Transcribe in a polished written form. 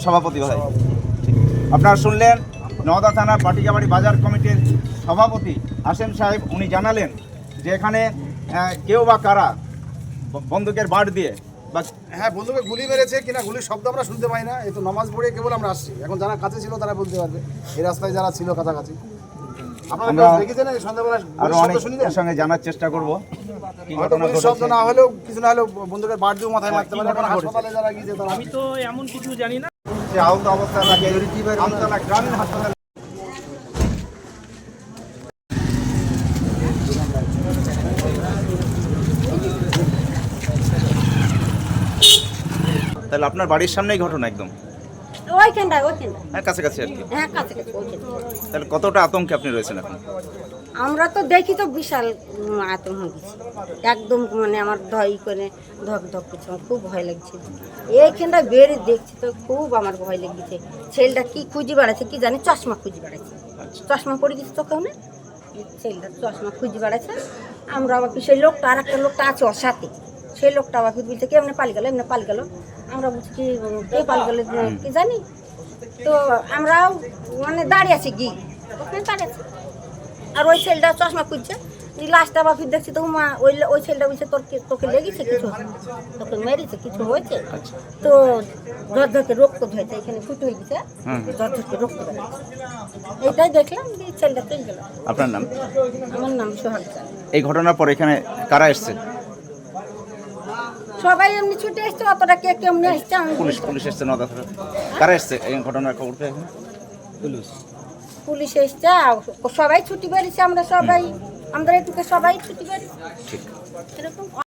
সভাপতি ভাই। আপনারা শুনলেন নওদা থানার পাটিকাবাড়ি বাজার কমিটির সভাপতি হাশেম সাহেব, উনি জানালেন যে এখানে কেউ বা কারা বন্দুকের বাড় দিয়ে বা হ্যাঁ, বন্দুকে গুলি মেরেছে কিনা গুলির শব্দ আমরা শুনতে পাই না। এই তো নামাজ পড়ে কেবল আমরা আসছি। এখন যারা কাছে ছিল তারা বলতে পারবে, এই রাস্তায় যারা ছিল কাছাকাছি। আপনারা দেখেছেন এই সন্ধ্যাবেলা আরো অনেকের সঙ্গে জানার চেষ্টা করব কি ঘটনা শব্দ না হলেও কিছু না হলেও বন্দুকের বাড় দিয়ে মাথায় মারতে পারে। এখন হাসপাতালে যারা গিয়েছে তারা, আমি তো এমন কিছু জানি না। যে আহত অবস্থায় তাকে আমতলা গ্রামীণ হাসপাতালে তাহলে আপনার বাড়ির সামনেই ঘটনা একদম ওইখানটায় হ্যাঁ কাছাকাছি আর কি। হ্যাঁ কাছাকাছি ওইখানটায়। তাহলে কতটা আতঙ্কে আপনি রয়েছেন এখন? আমরা তো দেখি তো বিশাল আতঙ্ক গেছি একদম, মানে আমার ধই করে ধক ধক করছে, আমার খুব ভয় লাগছে। এইখানটায় বেরিয়ে দেখছি তো খুব আমার ভয় লেগেছে। ছেলেটা কি খুঁজে বেড়াচ্ছে কি জানি, চশমা খুঁজে বেড়াচ্ছে, চশমা পড়ে গেছে তো কেউ না, ছেলেটা চশমা খুঁজে বেড়াচ্ছে। আমরা আবার সেই লোকটা আর একটা লোকটা আছে ওর সাথে, সেই লোকটা আবার বলছে কি এমনি পালিয়ে গেল, এমনি পালিয়ে গেল। আমরা বলছি কি কে পালিয়ে গেল কি জানি। তো আমরাও মানে দাঁড়িয়ে আছি গিয়ে ওখানে দাঁড়িয়ে আছি, আর ওই ছেলেটা চশমা খুঁজছে। লাস্টটা আবার ফির দেখছি তো মা ওই ছেলেটা বলছে তোকে লেগেছে কিছু, তোকে মেরেছে কিছু হয়েছে। তো ধর ধরকে রক্ত ধরেছে, এখানে ফুটো হয়ে গেছে, ধর ধরকে রক্ত বেরোচ্ছে। এটাই দেখলাম, ছেলেটা চলে গেল। আপনার নাম? আমার নাম সোহাগ চাল। এই ঘটনার পর এখানে কারা এসছে? সবাই এমনি ছুটে এসছে, অতটা কে কেমনি এসছে আমি পুলিশ এসছে নওদা থানা? কারা এসছে এই ঘটনার খবর পেয়ে? পুলিশ এসছে, সবাই ছুটি বেরিয়েছে, আমরা সবাই আমাদের এটুকু সবাই ছুটি বেরিয়েছে ঠিক। এরকম।